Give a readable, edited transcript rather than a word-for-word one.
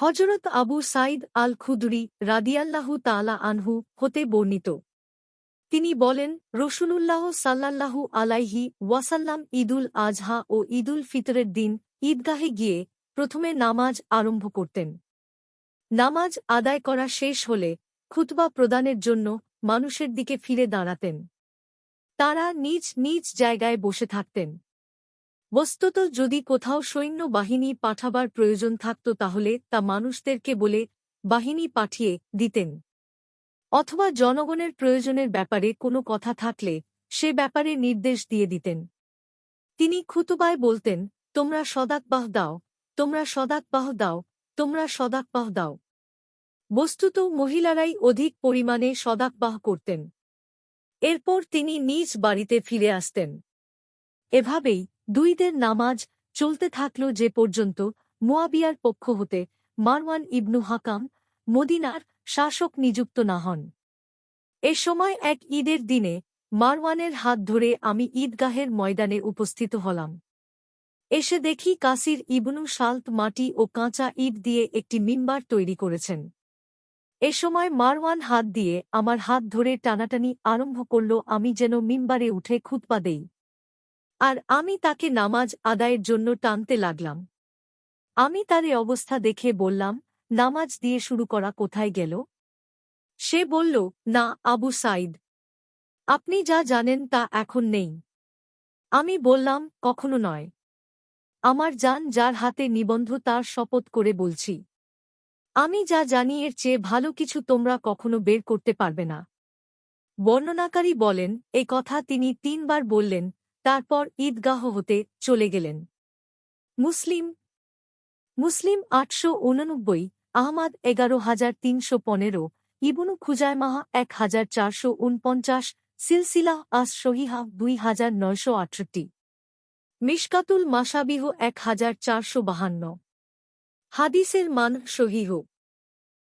হযরত আবু সাঈদ আল খুদরি রাদিয়াল্লাহু তাআলা আনহু হতে বর্ণিত। তিনি বলেন, রাসূলুল্লাহ সাল্লাল্লাহু আলাইহি ওয়াসাল্লাম ঈদুল আজহা ও ঈদুল ফিতরের দিন ঈদগাহে গিয়ে প্রথমে নামাজ আরম্ভ করতেন। নামাজ আদায় করা শেষ হলে খুতবা প্রদানের জন্য মানুষের দিকে ফিরে দাঁড়াতেন। তারা নিজ নিজ জায়গায় বসে থাকতেন। বস্তুত যদি কোথাও সৈন্য বাহিনী পাঠাবার প্রয়োজন থাকত তাহলে তা মানুষদেরকে বলে বাহিনী পাঠিয়ে দিতেন, অথবা জনগণের প্রয়োজনের ব্যাপারে কোনো কথা থাকলে সে ব্যাপারে নির্দেশ দিয়ে দিতেন। তিনি খুতবায় বলতেন, তোমরা সদাকবাহ দাও, তোমরা সদাকবাহ দাও, তোমরা সদাকবাহ দাও। বস্তুত মহিলারাই অধিক পরিমাণে সদাকবাহ করতেন। এরপর তিনি নিজ বাড়িতে ফিরে আসতেন। এভাবেই দুইদের নামাজ চলতে থাকল যে পর্যন্ত মুয়াবিয়ার পক্ষ হতে মারওয়ান ইবনু হাকাম মদিনার শাসক নিযুক্ত না হন। এ সময় এক ঈদের দিনে মারওয়ানের হাত ধরে আমি ঈদগাহের ময়দানে উপস্থিত হলাম। এসে দেখি কাসির ইবনু সালত মাটি ও কাঁচা ইট দিয়ে একটি মিম্বার তৈরি করেছেন। এ সময় মারওয়ান হাত দিয়ে আমার হাত ধরে টানাটানি আরম্ভ করল, আমি যেন মিম্বারে উঠে খুতবা দেই, আর আমি তাকে নামাজ আদায়ের জন্য টানতে লাগলাম। আমি তার এ অবস্থা দেখে বললাম, নামাজ দিয়ে শুরু করা কোথায় গেল? সে বলল, না আবু সাঈদ, আপনি যা জানেন তা এখন নেই। আমি বললাম, কখনো নয়। আমার জান যার হাতে নিবন্ধ তার শপথ করে বলছি, আমি যা জানি এর চেয়ে ভালো কিছু তোমরা কখনো বের করতে পারবে না। বর্ণনাকারী বলেন, এই কথা তিনি ৩ বার বললেন, তারপর ঈদগাহ হতে চলে গেলেন। মুসলিম ৮৮৯, আহমাদ ১১৩১৫, ইবনু খুজায়মাহ ১৪৪৪৯, সিলসিলাহ আস সহিহা ২৯৬৮, মিশকাতুল মাশাবিহ ১৪৫২। হাদিসের মান সহিহ।